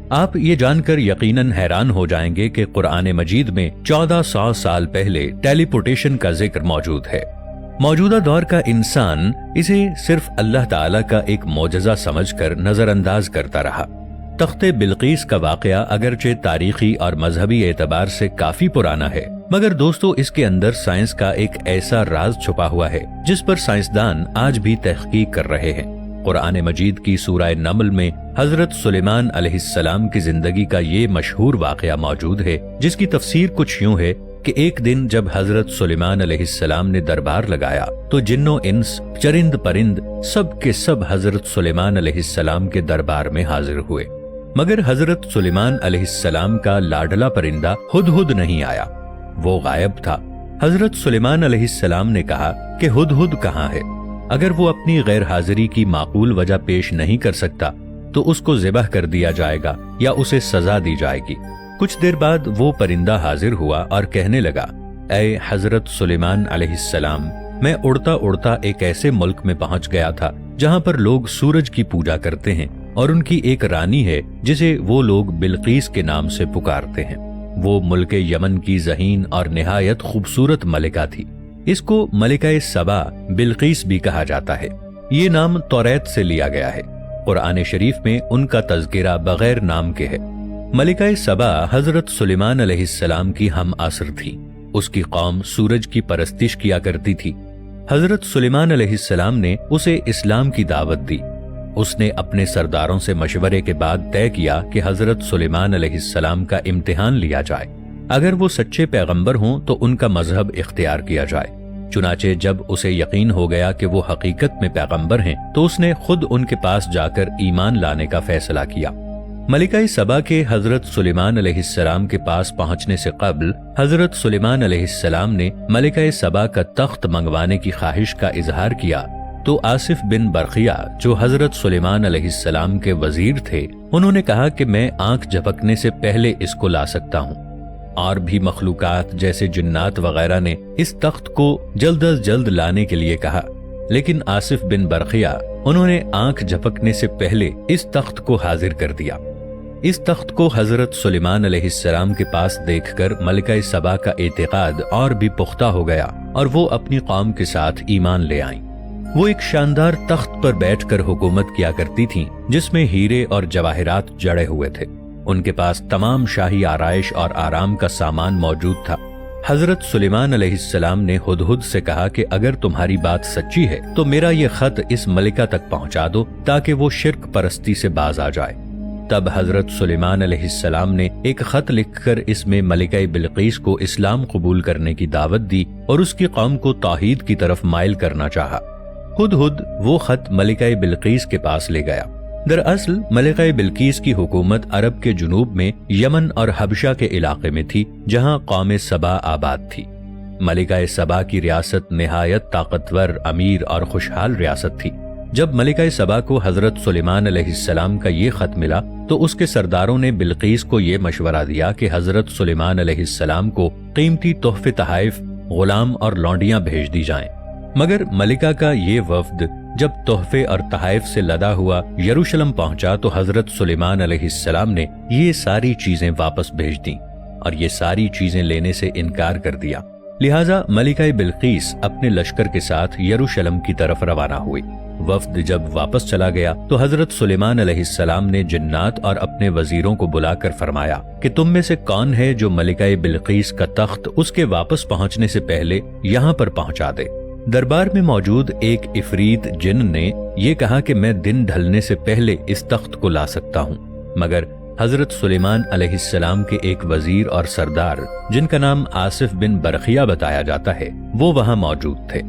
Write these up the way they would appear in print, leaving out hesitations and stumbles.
آپ یہ جان کر یقیناً حیران ہو جائیں گے کہ قرآن مجید میں 1400 سال پہلے ٹیلی پورٹیشن کا ذکر موجود ہے۔ موجودہ دور کا انسان اسے صرف اللہ تعالیٰ کا ایک معجزہ سمجھ کر نظر انداز کرتا رہا۔ تخت بلقیس کا واقعہ اگرچہ تاریخی اور مذہبی اعتبار سے کافی پرانا ہے، مگر دوستو اس کے اندر سائنس کا ایک ایسا راز چھپا ہوا ہے جس پر سائنسدان آج بھی تحقیق کر رہے ہیں۔ قرآن مجید کی سورہ نمل میں حضرت سلیمان علیہ السلام کی زندگی کا یہ مشہور واقعہ موجود ہے، جس کی تفسیر کچھ یوں ہے کہ ایک دن جب حضرت سلیمان علیہ السلام نے دربار لگایا تو جن و انس، چرند پرند سب کے سب حضرت سلیمان علیہ السلام کے دربار میں حاضر ہوئے، مگر حضرت سلیمان علیہ السلام کا لاڈلا پرندہ ہدہد نہیں آیا، وہ غائب تھا۔ حضرت سلیمان علیہ السلام نے کہا کہ ہدہد کہاں ہے؟ اگر وہ اپنی غیر حاضری کی معقول وجہ پیش نہیں کر سکتا تو اس کو ذبح کر دیا جائے گا یا اسے سزا دی جائے گی۔ کچھ دیر بعد وہ پرندہ حاضر ہوا اور کہنے لگا، اے حضرت سلیمان علیہ السلام، میں اڑتا اڑتا ایک ایسے ملک میں پہنچ گیا تھا جہاں پر لوگ سورج کی پوجا کرتے ہیں اور ان کی ایک رانی ہے جسے وہ لوگ بلقیس کے نام سے پکارتے ہیں۔ وہ ملک یمن کی ذہین اور نہایت خوبصورت ملکہ تھی۔ اس کو ملکہ سبا بلقیس بھی کہا جاتا ہے۔ یہ نام توریت سے لیا گیا ہے۔ قرآن شریف میں ان کا تذکرہ بغیر نام کے ہے۔ ملکہ سبا حضرت سلیمان علیہ السلام کی ہم عصر تھی۔ اس کی قوم سورج کی پرستش کیا کرتی تھی۔ حضرت سلیمان علیہ السلام نے اسے اسلام کی دعوت دی۔ اس نے اپنے سرداروں سے مشورے کے بعد طے کیا کہ حضرت سلیمان علیہ السلام کا امتحان لیا جائے۔ اگر وہ سچے پیغمبر ہوں تو ان کا مذہب اختیار کیا جائے۔ چنانچہ جب اسے یقین ہو گیا کہ وہ حقیقت میں پیغمبر ہیں تو اس نے خود ان کے پاس جا کر ایمان لانے کا فیصلہ کیا۔ ملکہ سبا کے حضرت سلیمان علیہ السلام کے پاس پہنچنے سے قبل حضرت سلیمان علیہ السلام نے ملکہ سبا کا تخت منگوانے کی خواہش کا اظہار کیا تو آصف بن برقیہ جو حضرت سلیمان علیہ السلام کے وزیر تھے، انہوں نے کہا کہ میں آنکھ جھپکنے سے پہلے اس کو لا سکتا ہوں۔ اور بھی مخلوقات جیسے جنات وغیرہ نے اس تخت کو جلد از جلد لانے کے لیے کہا، لیکن آصف بن برقیہ انہوں نے آنکھ جھپکنے سے پہلے اس تخت کو حاضر کر دیا۔ اس تخت کو حضرت سلیمان علیہ السلام کے پاس دیکھ کر ملکہ سبا کا اعتقاد اور بھی پختہ ہو گیا اور وہ اپنی قوم کے ساتھ ایمان لے آئیں۔ وہ ایک شاندار تخت پر بیٹھ کر حکومت کیا کرتی تھیں جس میں ہیرے اور جواہرات جڑے ہوئے تھے۔ ان کے پاس تمام شاہی آرائش اور آرام کا سامان موجود تھا۔ حضرت سلیمان علیہ السلام نے ہدہد سے کہا کہ اگر تمہاری بات سچی ہے تو میرا یہ خط اس ملکہ تک پہنچا دو تاکہ وہ شرک پرستی سے باز آ جائے۔ تب حضرت سلیمان علیہ السلام نے ایک خط لکھ کر اس میں ملکہ بلقیس کو اسلام قبول کرنے کی دعوت دی اور اس کی قوم کو توحید کی طرف مائل کرنا چاہا۔ ہدہد وہ خط ملکہ بلقیس کے پاس لے گیا۔ دراصل ملکہ بلقیس کی حکومت عرب کے جنوب میں یمن اور حبشہ کے علاقے میں تھی جہاں قوم سبا آباد تھی۔ ملکہ سبا کی ریاست نہایت طاقتور، امیر اور خوشحال ریاست تھی۔ جب ملکہ سبا کو حضرت سلیمان علیہ السلام کا یہ خط ملا تو اس کے سرداروں نے بلقیس کو یہ مشورہ دیا کہ حضرت سلیمان علیہ السلام کو قیمتی تحفے تحائف، غلام اور لونڈیاں بھیج دی جائیں، مگر ملکہ کا یہ وفد جب تحفے اور تحائف سے لدا ہوا یروشلم پہنچا تو حضرت سلیمان علیہ السلام نے یہ ساری چیزیں واپس بھیج دیں اور یہ ساری چیزیں لینے سے انکار کر دیا۔ لہٰذا ملکہ بلقیس اپنے لشکر کے ساتھ یروشلم کی طرف روانہ ہوئی۔ وفد جب واپس چلا گیا تو حضرت سلیمان علیہ السلام نے جنات اور اپنے وزیروں کو بلا کر فرمایا کہ تم میں سے کون ہے جو ملکہ بلقیس کا تخت اس کے واپس پہنچنے سے پہلے یہاں پر پہنچا دے۔ دربار میں موجود ایک عفریت جن نے یہ کہا کہ میں دن ڈھلنے سے پہلے اس تخت کو لا سکتا ہوں، مگر حضرت سلیمان علیہ السلام کے ایک وزیر اور سردار جن کا نام آصف بن برقیہ بتایا جاتا ہے وہ وہاں موجود تھے۔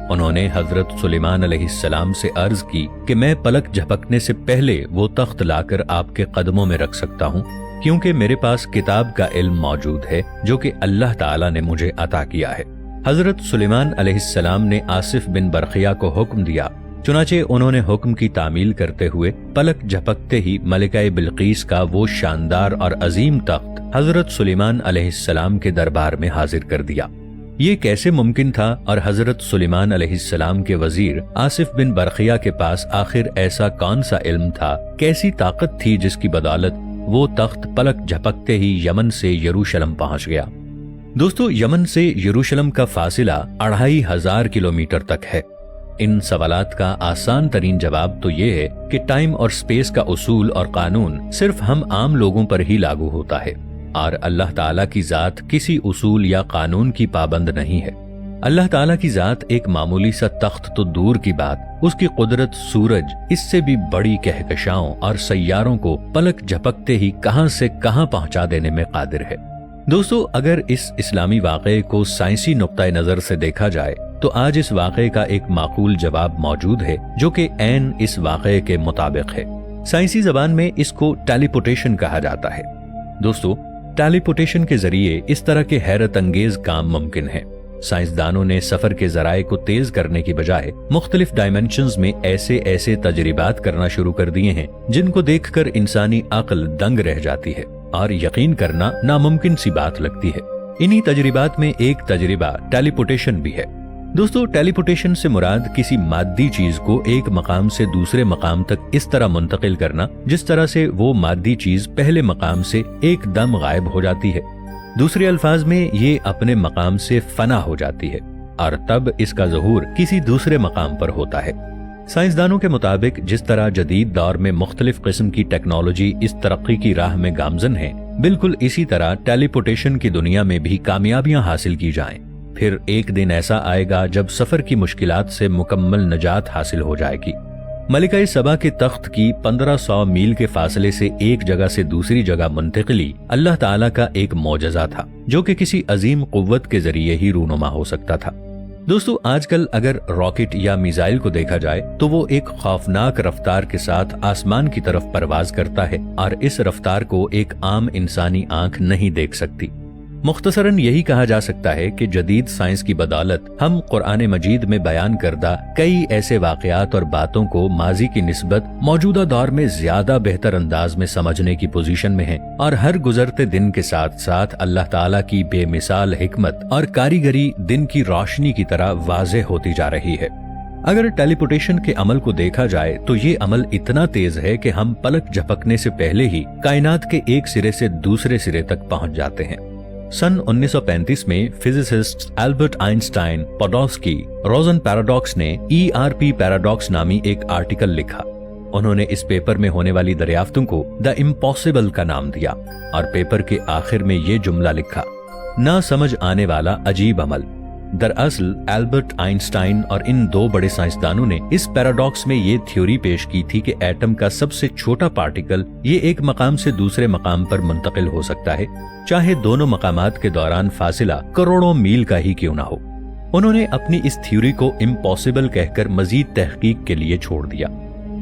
انہوں نے حضرت سلیمان علیہ السلام سے عرض کی کہ میں پلک جھپکنے سے پہلے وہ تخت لا کر آپ کے قدموں میں رکھ سکتا ہوں، کیونکہ میرے پاس کتاب کا علم موجود ہے جو کہ اللہ تعالیٰ نے مجھے عطا کیا ہے۔ حضرت سلیمان علیہ السلام نے آصف بن برقیہ کو حکم دیا، چنانچہ انہوں نے حکم کی تعمیل کرتے ہوئے پلک جھپکتے ہی ملکہ بلقیس کا وہ شاندار اور عظیم تخت حضرت سلیمان علیہ السلام کے دربار میں حاضر کر دیا۔ یہ کیسے ممکن تھا اور حضرت سلیمان علیہ السلام کے وزیر آصف بن برقیہ کے پاس آخر ایسا کون سا علم تھا، کیسی طاقت تھی جس کی بدولت वो तख्त पलक झपकते ही यमन से यरूशलेम पहुंच गया। दोस्तों, यमन से यरूशलेम का फासिला 2500 किलोमीटर तक है। इन सवालात का आसान तरीन जवाब तो ये है कि टाइम और स्पेस का उसूल और कानून सिर्फ हम आम लोगों पर ही लागू होता है और अल्लाह ताला की जात किसी उसूल या कानून की पाबंद नहीं है। अल्लाह ताला की जात एक मामूली सा तख्त तो दूर की बात, उसकी कुदरत सूरज, इससे भी बड़ी कहकशाओं और सैयारों को पलक झपकते ही कहां से कहां पहुंचा देने में कादिर है। दोस्तों, अगर इस इस्लामी वाक़े को साइंसी नुक्ताए नजर से देखा जाए तो आज इस वाक़े का एक माकूल जवाब मौजूद है जो कि ऐन इस वाक़े के मुताबिक है। साइंसी जबान में इसको टेलीपोर्टेशन कहा जाता है। दोस्तों, टेलीपोर्टेशन के जरिए इस तरह के हैरत अंगेज काम मुमकिन है। साइंसदानों ने सफर के जराये को तेज करने की बजाय मुख्तलिफ डायमेंशंस में ऐसे ऐसे तजरीबात करना शुरू कर दिए हैं जिनको देखकर इंसानी अक्ल दंग रह जाती है और यकीन करना नामुमकिन सी बात लगती है। इन्हीं तजरीबात में एक तजरिबा टेलीपोर्टेशन भी है। दोस्तों, टेलीपोर्टेशन से मुराद किसी मादी चीज को एक मकाम से दूसरे मकाम तक इस तरह मुंतकिल करना जिस तरह से वो मादी चीज पहले मकाम से एकदम गायब हो जाती है। दूसरे अल्फाज में ये अपने मकाम से फना हो जाती है और तब इसका ज़हूर किसी दूसरे मकाम पर होता है। साइंसदानों के मुताबिक जिस तरह जदीद दौर में मुख्तलिफ किस्म की टेक्नोलॉजी इस तरक्की की राह में गामजन है, बिल्कुल इसी तरह टेलीपोर्टेशन की दुनिया में भी कामयाबियां हासिल की जाएं। फिर एक दिन ऐसा आएगा जब सफर की मुश्किलात से मुकम्मल नजात हासिल हो जाएगी। मलिका सबा के तख्त की 1500 मील के फासले से एक जगह से दूसरी जगह मुंतकिली अल्लाह ताला का एक मौजज़ा था जो कि किसी अजीम कुव्वत के जरिए ही रूनुमा हो सकता था। दोस्तों, आजकल अगर रॉकेट या मिसाइल को देखा जाए तो वो एक खौफनाक रफ्तार के साथ आसमान की तरफ परवाज करता है और इस रफ्तार को एक आम इंसानी आंख नहीं देख सकती। मुख्तसरन यही कहा जा सकता है कि जदीद साइंस की बदौलत हम कुरान मजीद में बयान करदा कई ऐसे वाकयात और बातों को माजी की निस्बत मौजूदा दौर में ज्यादा बेहतर अंदाज में समझने की पोजीशन में हैं और हर गुजरते दिन के साथ साथ अल्लाह ताला की बेमिसाल हिकमत और कारीगरी दिन की रोशनी की तरह वाज़ेह होती जा रही है। अगर टेलीपोर्टेशन के अमल को देखा जाए तो ये अमल इतना तेज है कि हम पलक झपकने से पहले ही कायनात के एक सिरे से दूसरे सिरे तक पहुंच जाते हैं। सन 1935 में physicist Albert Einstein, Podolsky, Rosen paradox ने ERP पैराडॉक्स नामी एक आर्टिकल लिखा। उन्होंने इस पेपर में होने वाली दरियाफ्तों को द इम्पॉसिबल का नाम दिया और पेपर के आखिर में ये जुमला लिखा, ना समझ आने वाला अजीब अमल। दरअसल एल्बर्ट आइंस्टाइन और इन दो बड़े साइंसदानों ने इस पैराडॉक्स में ये थ्योरी पेश की थी कि एटम का सबसे छोटा पार्टिकल ये एक मकाम से दूसरे मकाम पर मुंतकिल हो सकता है, चाहे दोनों मकामात के दौरान फासिला करोड़ों मील का ही क्यों ना हो। उन्होंने अपनी इस थ्योरी को इम्पॉसिबल कहकर मजीद तहकीक के लिए छोड़ दिया।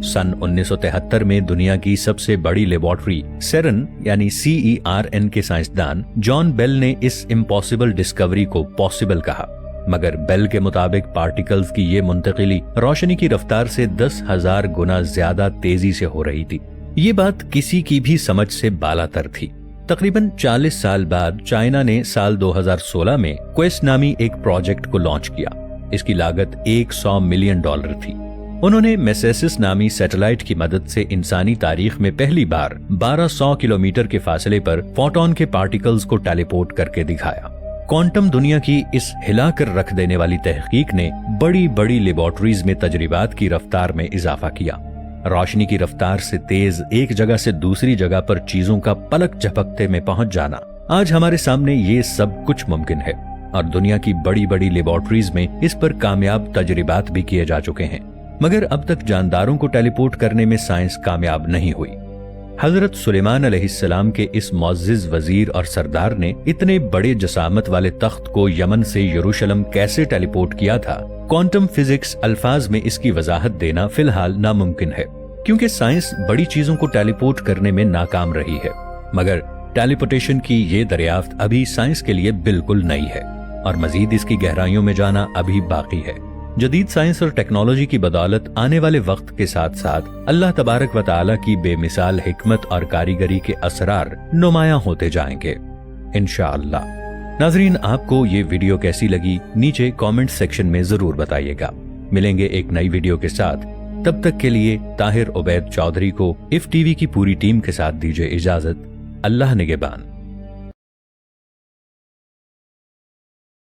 सन 1973 में दुनिया की सबसे बड़ी लेबोरेटरी सेरन यानी CERN के साइंसदान जॉन बेल ने इस इम्पॉसिबल डिस्कवरी को पॉसिबल कहा, मगर बेल के मुताबिक पार्टिकल्स की ये मुंतकिली रोशनी की रफ्तार से 10,000 गुना ज्यादा तेजी से हो रही थी। ये बात किसी की भी समझ से बालातर थी। तकरीबन 40 साल बाद चाइना ने साल 2016 में क्वेस्ट नामी एक प्रोजेक्ट को लॉन्च किया। इसकी लागत $100 मिलियन थी। उन्होंने मेसेसिस नामी सैटेलाइट की मदद से इंसानी तारीख में पहली बार 1200 किलोमीटर के फासले पर फोटोन के पार्टिकल्स को टेलीपोर्ट करके दिखाया। क्वांटम दुनिया की इस हिलाकर रख देने वाली तहकीक ने बड़ी बड़ी लेबोरेटरीज में तजरीबात की रफ्तार में इजाफा किया। रोशनी की रफ्तार से तेज एक जगह से दूसरी जगह पर चीजों का पलक झपकते में पहुंच जाना, आज हमारे सामने ये सब कुछ मुमकिन है और दुनिया की बड़ी बड़ी लेबोरेटरीज में इस पर कामयाब तजरीबात भी किए जा चुके हैं। मगर अब तक जानदारों को टेलीपोर्ट करने में साइंस कामयाब नहीं हुई। हजरत सुलेमान अलैहिस्सलाम के इस मुअज़्ज़िज़ वजीर और सरदार ने इतने बड़े जसामत वाले तख्त को यमन से यरूशलेम कैसे टेलीपोर्ट किया था, क्वांटम फिजिक्स अल्फाज में इसकी वजाहत देना फिलहाल नामुमकिन है, क्योंकि साइंस बड़ी चीजों को टेलीपोर्ट करने में नाकाम रही है। मगर टेलीपोर्टेशन की ये दरियाफ्त अभी साइंस के लिए बिल्कुल नई है और मजीद इसकी गहराइयों में जाना अभी बाकी है। जदीद साइंस और टेक्नोलॉजी की बदौलत आने वाले वक्त के साथ साथ अल्लाह तबारक व तआला की बेमिसाल हिकमत और कारीगरी के असरार नुमायां होते जाएंगे इंशाअल्लाह। नाजरीन, आपको ये वीडियो कैसी लगी नीचे कमेंट सेक्शन में जरूर बताइएगा। मिलेंगे एक नई वीडियो के साथ, تب تک کے لیے طاہر عبید چودھری کو اف ٹی وی کی پوری ٹیم کے ساتھ دیجیے اجازت۔ اللہ نگہبان۔